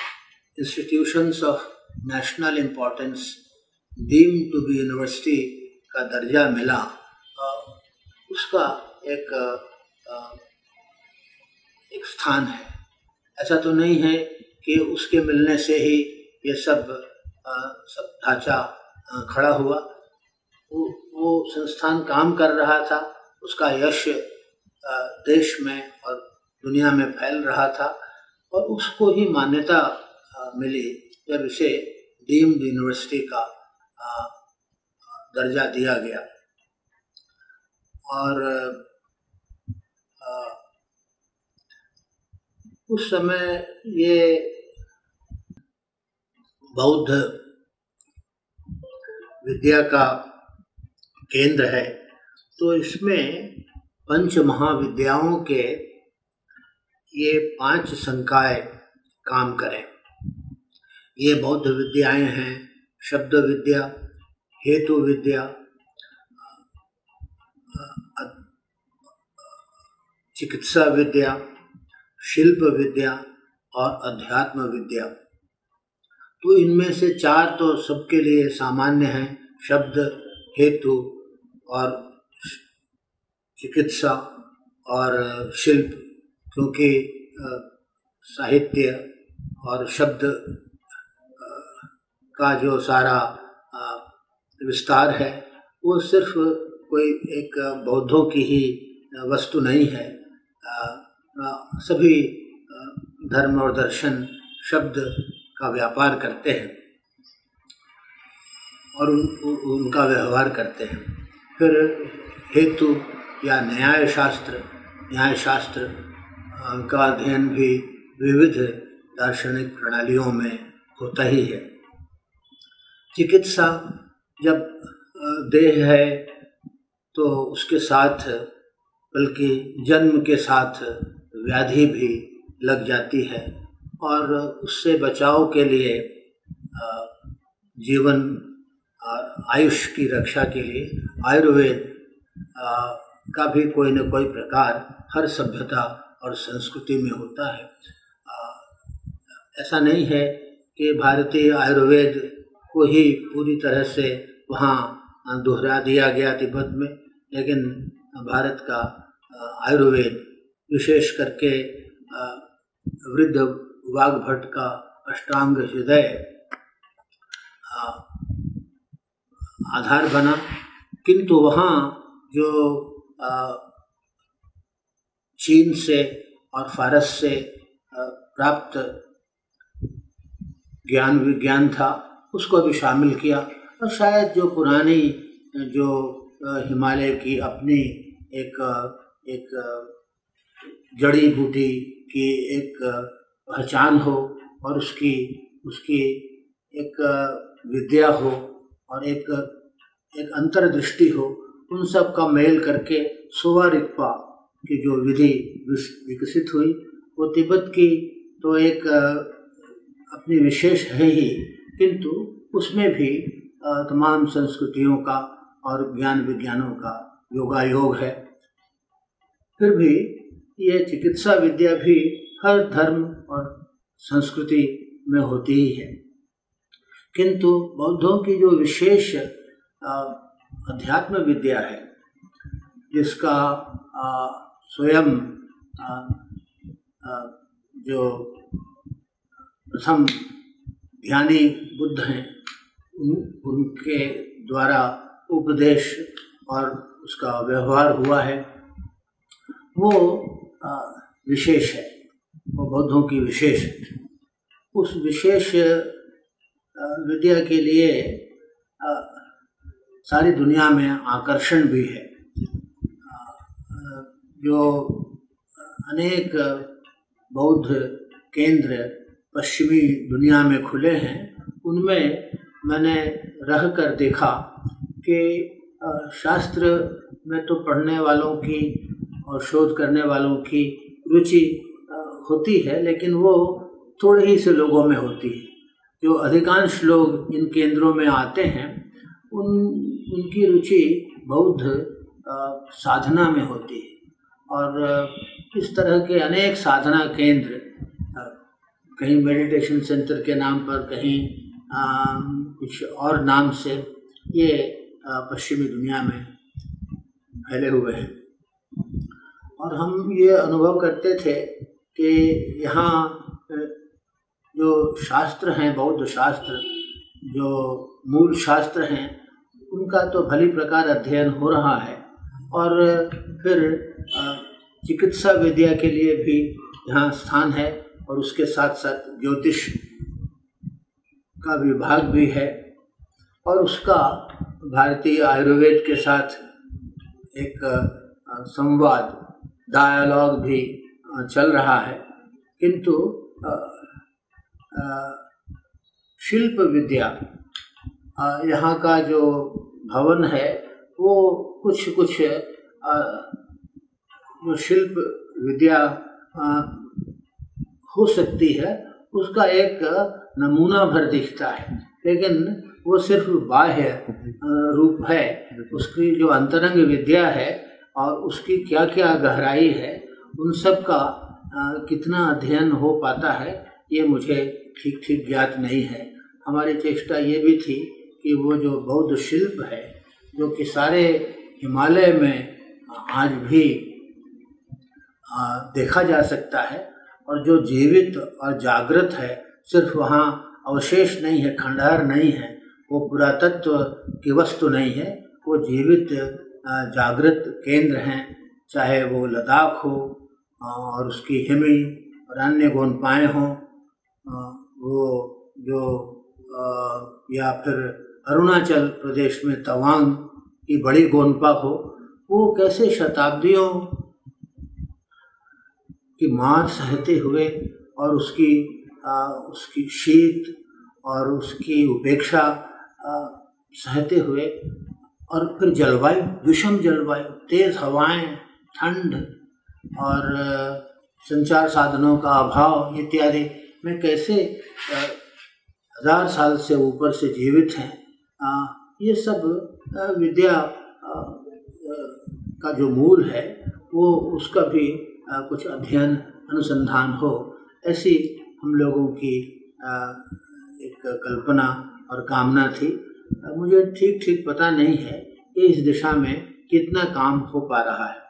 institutions of national importance deemed to be university का दर्जा मिला, उसका एक स्थान है। ऐसा तो नहीं है कि उसके मिलने से ही ये सब ढांचा खड़ा हुआ। वो संस्थान काम कर रहा था, उसका यश देश में और दुनिया में फैल रहा था और उसको ही मान्यता मिली जब इसे डीम्ड यूनिवर्सिटी का दर्जा दिया गया। और उस समय ये बौद्ध विद्या का केंद्र है, तो इसमें पंच महाविद्याओं के ये 5 संकाय काम करें। ये बौद्ध विद्याएं हैं: शब्द विद्या, हेतु विद्या, चिकित्सा विद्या, शिल्प विद्या और अध्यात्म विद्या। तो इनमें से 4 तो सबके लिए सामान्य हैं: शब्द, हेतु और चिकित्सा और शिल्प, क्योंकि साहित्य और शब्द का जो सारा विस्तार है वो सिर्फ कोई एक बौद्धों की ही वस्तु नहीं है। सभी धर्म और दर्शन शब्द का व्यापार करते हैं और उनका व्यवहार करते हैं। फिर हेतु या न्याय शास्त्र का अध्ययन भी विविध दार्शनिक प्रणालियों में होता ही है। चिकित्सा जब देह है तो उसके साथ, बल्कि जन्म के साथ व्याधि भी लग जाती है, और उससे बचाव के लिए जीवन आयुष की रक्षा के लिए आयुर्वेद का भी कोई न कोई प्रकार हर सभ्यता और संस्कृति में होता है। ऐसा नहीं है कि भारतीय आयुर्वेद को ही पूरी तरह से वहाँ दोहरा दिया गया तिब्बत में, लेकिन भारत का आयुर्वेद विशेष करके वृद्ध वाग्भट का अष्टांग हृदय आधार बना। किंतु वहाँ जो चीन से और फारस से प्राप्त ज्ञान विज्ञान था उसको भी शामिल किया, और शायद जो पुरानी जो हिमालय की अपनी एक जड़ी बूटी की एक पहचान हो, और उसकी एक विद्या हो, और एक अंतर्दृष्टि हो, उन सब का मेल करके सोवा रिग्पा की जो विधि विकसित हुई, वो तिब्बत की तो एक अपनी विशेष है ही, किंतु उसमें भी तमाम संस्कृतियों का और ज्ञान विज्ञानों का योगायोग है। फिर भी ये चिकित्सा विद्या भी हर धर्म और संस्कृति में होती ही है, किंतु बौद्धों की जो विशेष अध्यात्म विद्या है, जिसका स्वयं जो प्रथम ज्ञानी बुद्ध हैं उनके द्वारा उपदेश और उसका व्यवहार हुआ है, वो विशेष है, वो बौद्धों की विशेष है। उस विशेष विद्या के लिए सारी दुनिया में आकर्षण भी है। जो अनेक बौद्ध केंद्र पश्चिमी दुनिया में खुले हैं, उनमें मैंने रह कर देखा कि शास्त्र में तो पढ़ने वालों की और शोध करने वालों की रुचि होती है, लेकिन वो थोड़े ही से लोगों में होती है। जो अधिकांश लोग इन केंद्रों में आते हैं उनकी रुचि बौद्ध साधना में होती है, और इस तरह के अनेक साधना केंद्र, कहीं मेडिटेशन सेंटर के नाम पर, कहीं कुछ और नाम से, ये पश्चिमी दुनिया में फैले हुए हैं। और हम ये अनुभव करते थे कि यहाँ जो शास्त्र हैं, बौद्ध शास्त्र, जो मूल शास्त्र हैं, उनका तो भली प्रकार अध्ययन हो रहा है, और फिर चिकित्सा विद्या के लिए भी यहाँ स्थान है, और उसके साथ साथ ज्योतिष का विभाग भी है, और उसका भारतीय आयुर्वेद के साथ एक संवाद, डायलॉग भी चल रहा है। किंतु शिल्प विद्या, यहाँ का जो भवन है वो कुछ जो शिल्प विद्या हो सकती है उसका एक नमूना भर दिखता है, लेकिन वो सिर्फ बाह्य रूप है। उसकी जो अंतरंग विद्या है और उसकी क्या क्या गहराई है, उन सब का कितना अध्ययन हो पाता है, ये मुझे ठीक ठीक ज्ञात नहीं है। हमारी चेष्टा ये भी थी कि वो जो बौद्ध शिल्प है, जो कि सारे हिमालय में आज भी देखा जा सकता है, और जो जीवित और जागृत है, सिर्फ वहाँ अवशेष नहीं है, खंडहर नहीं है, वो पुरातत्व की वस्तु नहीं है, वो जीवित जागृत केंद्र हैं, चाहे वो लद्दाख हो और उसकी हिमी और अन्य गोनपाएँ हों, वो जो या फिर अरुणाचल प्रदेश में तवांग की बड़ी गोनपा हो, वो कैसे शताब्दियों की मार सहते हुए और उसकी शीत और उसकी उपेक्षा सहते हुए, और फिर जलवायु, विषम जलवायु, तेज हवाएं, ठंड और संचार साधनों का अभाव इत्यादि में कैसे 1000 साल से ऊपर से जीवित हैं, ये सब विद्या का जो मूल है वो उसका भी कुछ अध्ययन अनुसंधान हो, ऐसी हम लोगों की एक कल्पना और कामना थी। मुझे ठीक ठीक पता नहीं है कि इस दिशा में कितना काम हो पा रहा है,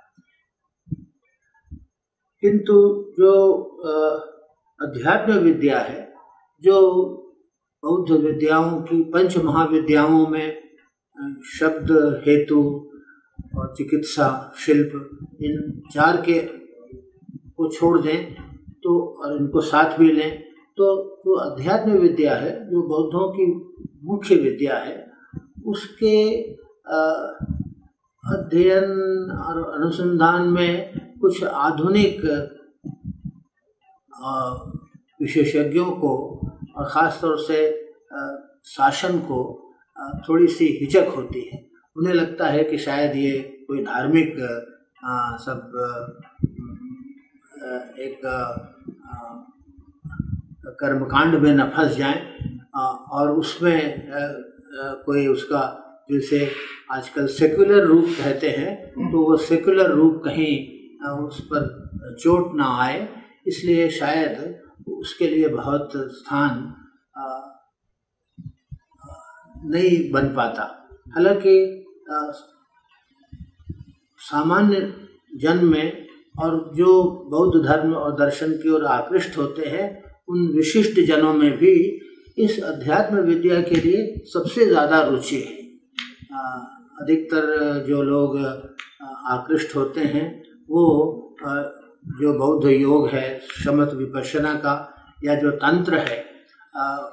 किंतु जो अध्यात्म विद्या है, जो बौद्ध विद्याओं की 5 महाविद्याओं में शब्द, हेतु और चिकित्सा, शिल्प, इन 4 के को छोड़ दें तो और इनको साथ भी लें तो जो अध्यात्म विद्या है, जो बौद्धों की मुख्य विद्या है, उसके अध्ययन और अनुसंधान में कुछ आधुनिक विशेषज्ञों को और ख़ास तौर से शासन को थोड़ी सी हिचक होती है। उन्हें लगता है कि शायद ये कोई धार्मिक एक कर्मकांड में न फंस जाएं और उसमें कोई उसका, जैसे आजकल सेक्युलर रूप कहते हैं, तो वो सेक्युलर रूप कहीं उस पर चोट ना आए, इसलिए शायद उसके लिए बहुत स्थान नहीं बन पाता। हालांकि सामान्य जन में और जो बौद्ध धर्म और दर्शन की ओर आकृष्ट होते हैं, उन विशिष्ट जनों में भी इस अध्यात्म विद्या के लिए सबसे ज़्यादा रुचि है। अधिकतर जो लोग आकृष्ट होते हैं वो जो बौद्ध योग है, शमत विपश्यना का, या जो तंत्र है,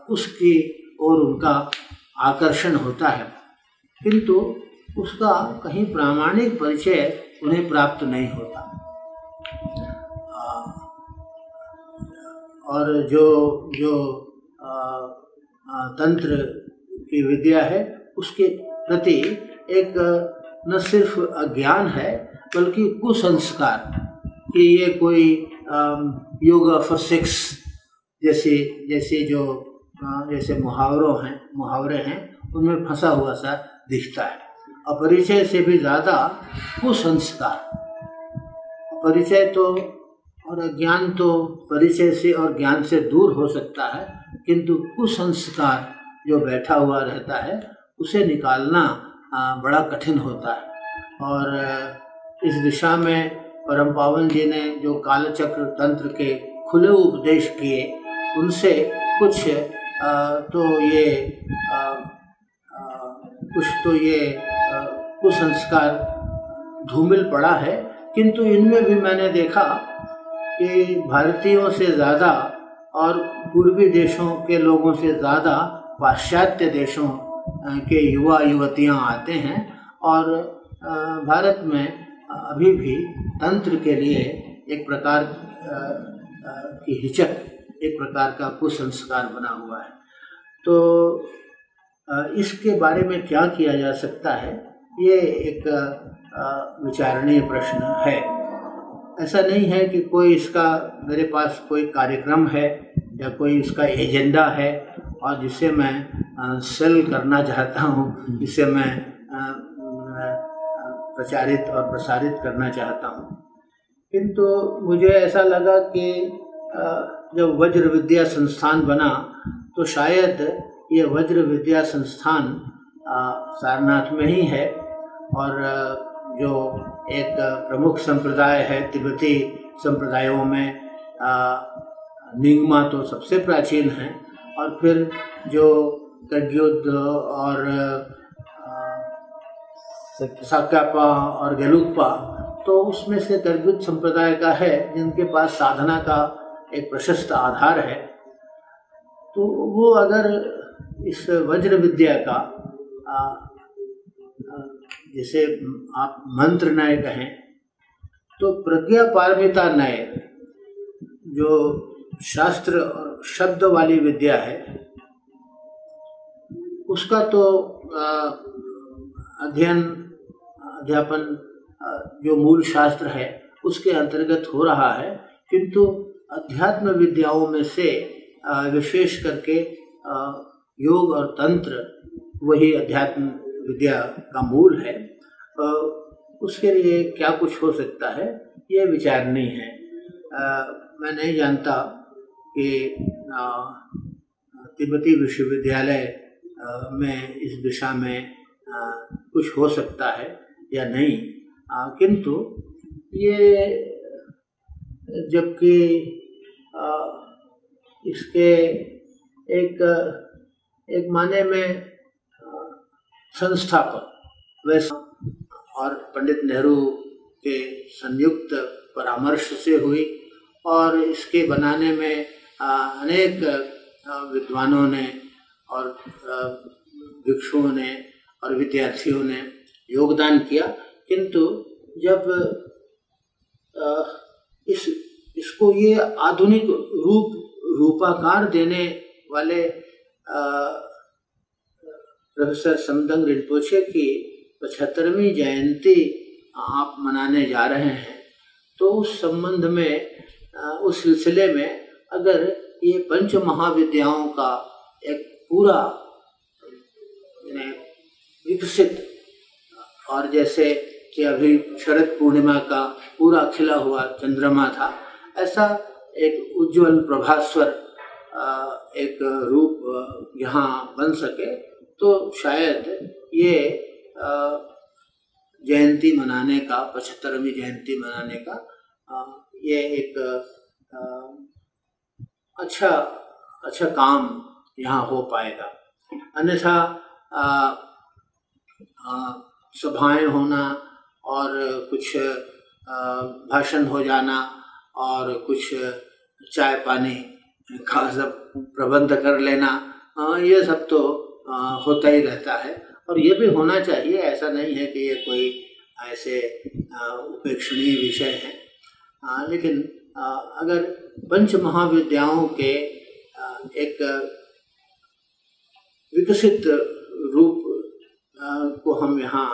उसकी ओर उनका आकर्षण होता है, किंतु उसका कहीं प्रामाणिक परिचय उन्हें प्राप्त नहीं होता। और जो तंत्र की विद्या है, उसके प्रति एक न सिर्फ अज्ञान है बल्कि कुसंस्कार कि ये कोई योगा फॉर सेक्स जैसे मुहावरे हैं उनमें फंसा हुआ सा दिखता है। अपरिचय से भी ज़्यादा कुसंस्कार, परिचय तो और अज्ञान तो परिचय से और ज्ञान से दूर हो सकता है, किंतु कुसंस्कार जो बैठा हुआ रहता है उसे निकालना बड़ा कठिन होता है। और इस दिशा में परम पावन जी ने जो कालचक्र तंत्र के खुले उपदेश किए, उनसे कुछ तो ये कुसंस्कार धूमिल पड़ा है, किंतु इनमें भी मैंने देखा कि भारतीयों से ज़्यादा और पूर्वी देशों के लोगों से ज़्यादा पाश्चात्य देशों के युवा युवतियाँ आते हैं और भारत में अभी भी तंत्र के लिए एक प्रकार की हिचक, एक प्रकार का कुसंस्कार बना हुआ है। तो इसके बारे में क्या किया जा सकता है, ये एक विचारणीय प्रश्न है। ऐसा नहीं है कि कोई इसका मेरे पास कोई कार्यक्रम है या कोई इसका एजेंडा है और जिसे मैं सेल करना चाहता हूँ, जिसे मैं प्रचारित और प्रसारित करना चाहता हूँ। किंतु मुझे ऐसा लगा कि जब वज्र विद्या संस्थान बना तो शायद ये वज्र विद्या संस्थान सारनाथ में ही है, और जो एक प्रमुख संप्रदाय है तिब्बती संप्रदायों में निगमा तो सबसे प्राचीन है, और फिर जो गद्युत और साक्यापा और गेलुक्पा, तो उसमें से गद्युत संप्रदाय का है जिनके पास साधना का एक प्रशस्त आधार है। तो वो अगर इस वज्र विद्या का जैसे आप मंत्र नय कहें तो प्रज्ञा पारमिता नय जो शास्त्र और शब्द वाली विद्या है उसका तो अध्यापन जो मूल शास्त्र है उसके अंतर्गत हो रहा है, किंतु अध्यात्म विद्याओं में से विशेष करके योग और तंत्र वही अध्यात्म विद्या का मूल है। उसके लिए क्या कुछ हो सकता है ये विचार नहीं है। मैं नहीं जानता कि तिब्बती विश्वविद्यालय में इस दिशा में कुछ हो सकता है या नहीं, किंतु ये जबकि इसके एक माने में संस्थापक वैसे और पंडित नेहरू के संयुक्त परामर्श से हुई और इसके बनाने में अनेक विद्वानों ने और भिक्षुओं ने और विद्यार्थियों ने योगदान किया, किंतु जब इसको ये आधुनिक रूपाकार देने वाले प्रोफेसर समदंग रिम्पोछे की 75वीं जयंती आप मनाने जा रहे हैं, तो उस संबंध में उस सिलसिले में अगर ये पंच महाविद्याओं का एक पूरा विकसित और जैसे कि अभी शरद पूर्णिमा का पूरा खिला हुआ चंद्रमा था, ऐसा एक उज्जवल प्रभास्वर एक रूप यहाँ बन सके तो शायद ये जयंती मनाने का 75वीं जयंती मनाने का ये एक अच्छा काम यहाँ हो पाएगा। अन्यथा सभाएं होना और कुछ भाषण हो जाना और कुछ चाय पानी का सब प्रबंध कर लेना, ये सब तो होता ही रहता है और ये भी होना चाहिए। ऐसा नहीं है कि ये कोई ऐसे उपेक्षणीय विषय है, लेकिन अगर पंच महाविद्याओं के एक विकसित रूप को हम यहाँ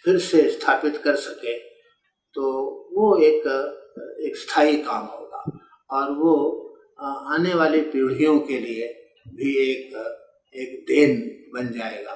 फिर से स्थापित कर सके तो वो एक स्थायी काम होगा और वो आने वाली पीढ़ियों के लिए भी एक देन बन जाएगा।